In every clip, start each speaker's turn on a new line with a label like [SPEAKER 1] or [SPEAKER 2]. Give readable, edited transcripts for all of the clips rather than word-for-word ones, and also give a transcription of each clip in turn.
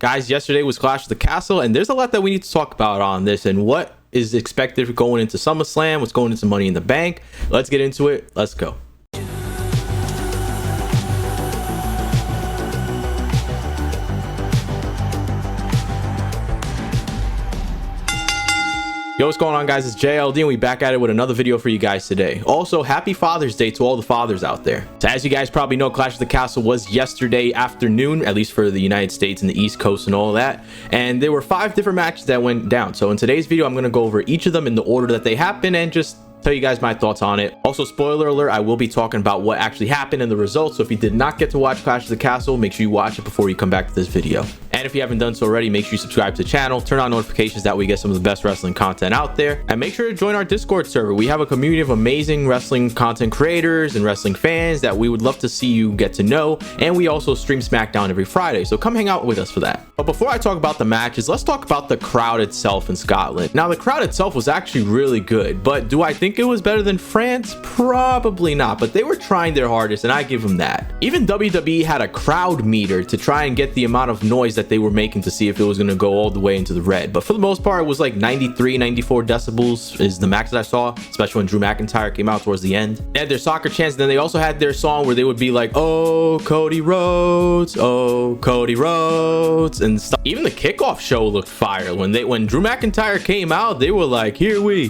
[SPEAKER 1] Guys, yesterday was Clash of the Castle, and there's a lot that we need to talk about on this and what is expected going into SummerSlam, what's going into Money in the Bank. Let's get into it. Let's go. Yo, what's going on, guys? It's JLD and we back at it with another video for you guys today. Also, happy Father's Day to all the fathers out there. So as you guys probably know, Clash of the Castle was yesterday afternoon, at least for the United States and the East Coast and all that. And there were 5 different matches that went down. So in today's video, I'm going to go over each of them in the order that they happened and just tell you guys my thoughts on it. Also, spoiler alert, I will be talking about what actually happened and the results. So if you did not get to watch Clash of the Castle, make sure you watch it before you come back to this video. And if you haven't done so already, make sure you subscribe to the channel, turn on notifications, that way you get some of the best wrestling content out there. And make sure to join our Discord server. We have a community of amazing wrestling content creators and wrestling fans that we would love to see you get to know. And we also stream SmackDown every Friday, so come hang out with us for that. But before I talk about the matches, let's talk about the crowd itself in Scotland. Now, the crowd itself was actually really good, but do I think it was better than France? Probably not, but they were trying their hardest, and I give them that. Even WWE had a crowd meter to try and get the amount of noise that they were making to see if it was going to go all the way into the red, but for the most part it was like 93 94 decibels is the max that I saw, especially when Drew McIntyre came out towards the end. They had their soccer chants, then they also had their song where they would be like, oh Cody Rhodes, oh Cody Rhodes, and stuff. Even the kickoff show looked fire. When Drew McIntyre came out, they were like, here we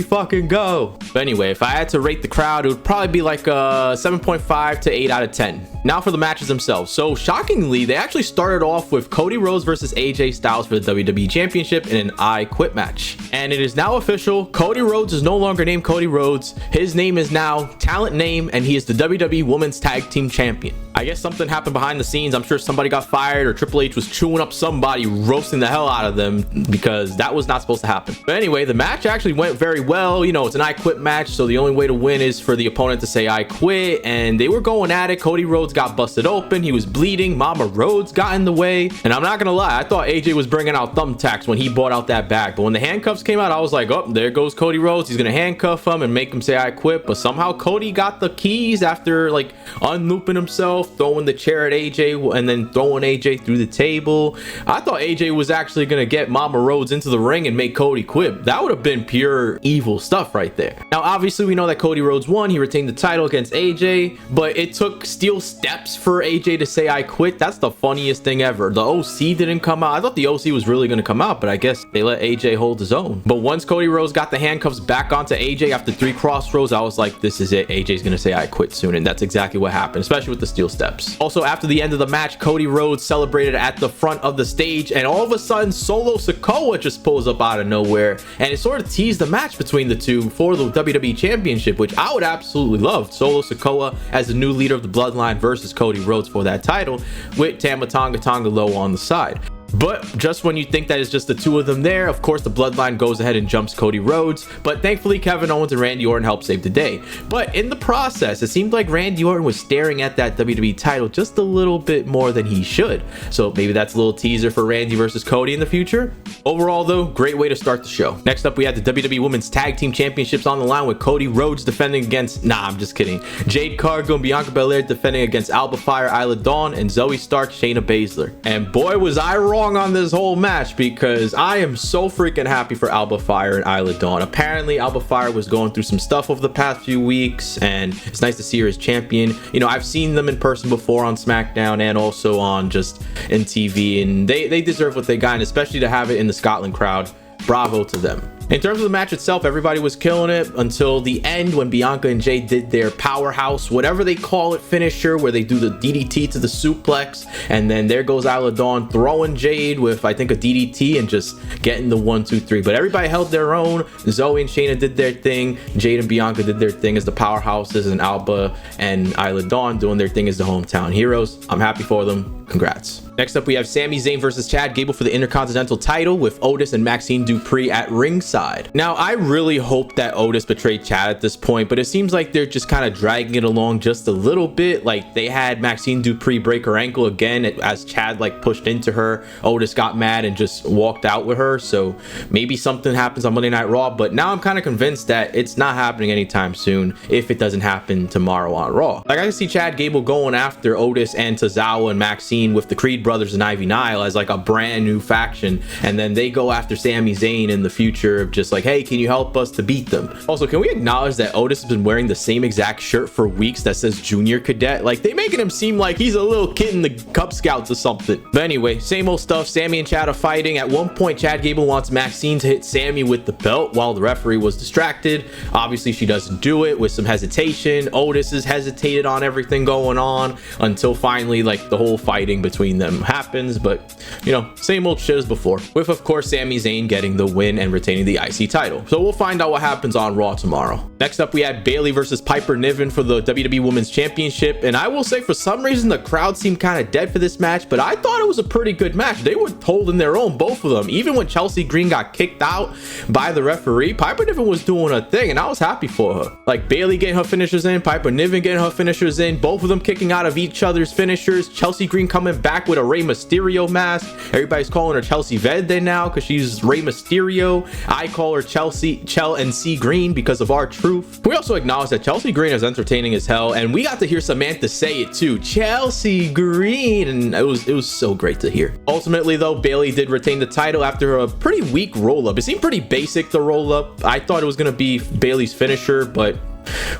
[SPEAKER 1] fucking go. But anyway, if I had to rate the crowd, it would probably be like a 7.5 to 8 out of 10. Now for the matches themselves. So shockingly, they actually started off with Cody Rhodes versus AJ Styles for the WWE Championship in an I Quit match. And it is now official. Cody Rhodes is no longer named Cody Rhodes. His name is now Talent Name, and he is the WWE Women's Tag Team Champion. I guess something happened behind the scenes. I'm sure somebody got fired or Triple H was chewing up somebody, roasting the hell out of them, because that was not supposed to happen. But anyway, the match actually went very well. You know, it's an I Quit match, so the only way to win is for the opponent to say I quit, and they were going at it. Cody Rhodes got busted open. He was bleeding. Mama Rhodes got in the way, and I'm not gonna lie, I thought AJ was bringing out thumbtacks when he brought out that bag, but when the handcuffs came out, I was like, oh, there goes Cody Rhodes. He's gonna handcuff him and make him say I quit. But somehow Cody got the keys after like unlooping himself, throwing the chair at AJ, and then throwing AJ through the table. I thought AJ was actually gonna get Mama Rhodes into the ring and make Cody quit. That would have been pure evil stuff right there. Now obviously we know that Cody Rhodes won. He retained the title against AJ, but it took steel steps for AJ to say I quit. That's the funniest thing ever. The OC didn't come out. I thought the OC was really going to come out, but I guess they let AJ hold his own. But once Cody Rhodes got the handcuffs back onto AJ after 3 crossroads, I was like, this is it. AJ's going to say I quit soon, and that's exactly what happened, especially with the steel steps. Also, after the end of the match, Cody Rhodes celebrated at the front of the stage, and all of a sudden Solo Sikoa just pulls up out of nowhere, and it sort of teased the match between the two for the WWE Championship, which I would absolutely love. Solo Sikoa as the new leader of the Bloodline versus Cody Rhodes for that title, with Tama Tonga Loa on the side. But just when you think that it's just the two of them there, of course the Bloodline goes ahead and jumps Cody Rhodes, but thankfully Kevin Owens and Randy Orton helped save the day. But in the process, it seemed like Randy Orton was staring at that WWE title just a little bit more than he should. So maybe that's a little teaser for Randy versus Cody in the future. Overall though, great way to start the show. Next up, we had the WWE Women's Tag Team Championships on the line, with Cody Rhodes defending against, I'm just kidding, Jade Cargill and Bianca Belair defending against Alba Fire, Isla Dawn, and Zoe Stark, Shayna Baszler. And boy was I wrong on this whole match, because I am so freaking happy for Alba Fire and Isla Dawn. Apparently Alba Fire was going through some stuff over the past few weeks, and it's nice to see her as champion. You know, I've seen them in person before on SmackDown and also on just in TV, and they deserve what they got, and especially to have it in the Scotland crowd. Bravo to them. In terms of the match itself, everybody was killing it until the end, when Bianca and Jade did their powerhouse, whatever they call it, finisher, where they do the DDT to the suplex, and then there goes Isla Dawn throwing Jade with, I think, a DDT and just getting the 1 2 3. But everybody held their own. Zoe and Shayna did their thing, Jade and Bianca did their thing as the powerhouses, and Alba and Isla Dawn doing their thing as the hometown heroes. I'm happy for them. Congrats. Next up, we have Sami Zayn versus Chad Gable for the Intercontinental title, with Otis and Maxine Dupree at ringside. Now, I really hope that Otis betrayed Chad at this point, but it seems like they're just kind of dragging it along just a little bit. Like, they had Maxine Dupree break her ankle again as Chad like pushed into her. Otis got mad and just walked out with her, so maybe something happens on Monday Night Raw, but now I'm kind of convinced that it's not happening anytime soon if it doesn't happen tomorrow on Raw. Like, I can see Chad Gable going after Otis and Tozawa and Maxine with the Creed Brothers and Ivy Nile as like a brand new faction, and then they go after Sami Zayn in the future of just like, hey, can you help us to beat them? Also, can we acknowledge that Otis has been wearing the same exact shirt for weeks that says Junior Cadet? Like, they making him seem like he's a little kid in the Cub Scouts or something. But anyway, same old stuff. Sammy and Chad are fighting. At one point, Chad Gable wants Maxine to hit Sammy with the belt while the referee was distracted. Obviously, she doesn't do it with some hesitation. Otis is hesitated on everything going on until finally, like, the whole fighting between them happens. But, you know, same old shit as before, with of course Sami Zayn getting the win and retaining the IC title. So we'll find out what happens on Raw tomorrow. Next up, we had Bayley versus Piper Niven for the WWE Women's Championship, and I will say, for some reason the crowd seemed kind of dead for this match, but I thought it was a pretty good match. They were holding their own, both of them. Even when Chelsea Green got kicked out by the referee, Piper Niven was doing her thing, and I was happy for her. Like, Bayley getting her finishers in, Piper Niven getting her finishers in, both of them kicking out of each other's finishers. Chelsea Green coming back with a Rey Mysterio mask. Everybody's calling her Chelsea Verde now because she's Rey Mysterio. I call her Chel and C Green because of our truth. We also acknowledge that Chelsea Green is entertaining as hell, and we got to hear Samantha say it too, Chelsea Green, and it was so great to hear. Ultimately though, Bayley did retain the title after a pretty weak roll-up. It seemed pretty basic, the roll-up. I thought it was going to be Bayley's finisher, but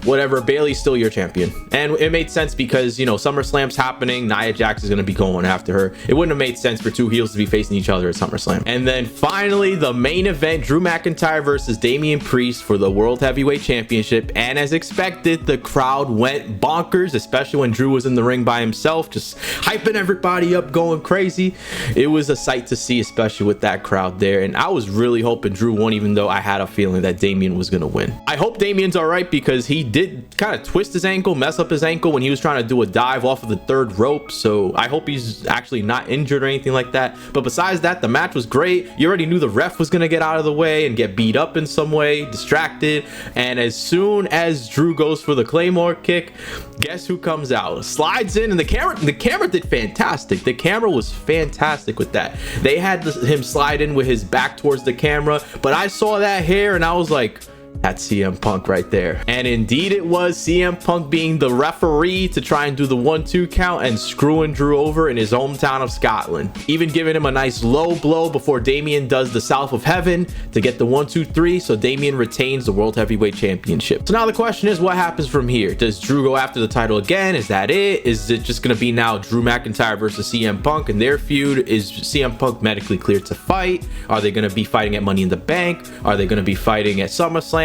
[SPEAKER 1] whatever, Bayley's still your champion. And it made sense because, you know, SummerSlam's happening, Nia Jax is going to be going after her. It wouldn't have made sense for two heels to be facing each other at SummerSlam. And then finally, the main event, Drew McIntyre versus Damian Priest for the World Heavyweight Championship. And as expected, the crowd went bonkers, especially when Drew was in the ring by himself, just hyping everybody up, going crazy. It was a sight to see, especially with that crowd there. And I was really hoping Drew won, even though I had a feeling that Damian was going to win. I hope Damian's all right, because he did kind of twist his ankle, mess up his ankle when he was trying to do a dive off of the third rope. So I hope he's actually not injured or anything like that. But besides that, the match was great. You already knew the ref was going to get out of the way and get beat up in some way, distracted. And as soon as Drew goes for the Claymore kick, guess who comes out? Slides in, and the camera did fantastic. The camera was fantastic with that. They had him slide in with his back towards the camera, but I saw that hair and I was like, that's CM Punk right there. And indeed it was CM Punk being the referee to try and do the 1-2 count and screwing Drew over in his hometown of Scotland. Even giving him a nice low blow before Damian does the South of Heaven to get the 1-2-3, so Damian retains the World Heavyweight Championship. So now the question is, what happens from here? Does Drew go after the title again? Is that it? Is it just gonna be now Drew McIntyre versus CM Punk and their feud? Is CM Punk medically cleared to fight? Are they gonna be fighting at Money in the Bank? Are they gonna be fighting at SummerSlam?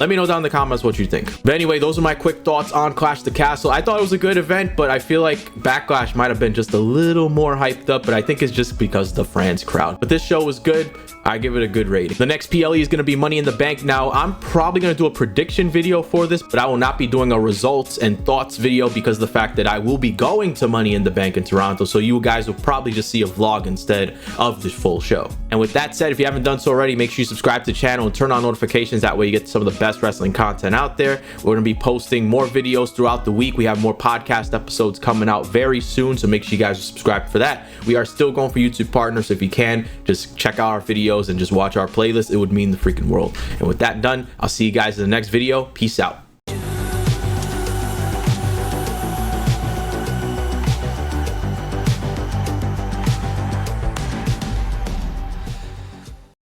[SPEAKER 1] Let me know down in the comments what you think. But anyway, those are my quick thoughts on Clash the Castle. I thought it was a good event, but I feel like Backlash might have been just a little more hyped up, but I think it's just because of the France crowd. But this show was good. I give it a good rating. The next PLE is going to be Money in the Bank. Now, I'm probably going to do a prediction video for this, but I will not be doing a results and thoughts video because of the fact that I will be going to Money in the Bank in Toronto. So you guys will probably just see a vlog instead of the full show. And with that said, if you haven't done so already, make sure you subscribe to the channel and turn on notifications. That way you get some of the best wrestling content out there. We're going to be posting more videos throughout the week. We have more podcast episodes coming out very soon, so make sure you guys are subscribed for that. We are still going for YouTube partners, so if you can, just check out our videos and just watch our playlist. It would mean the freaking world. And with that done, I'll see you guys in the next video. Peace out.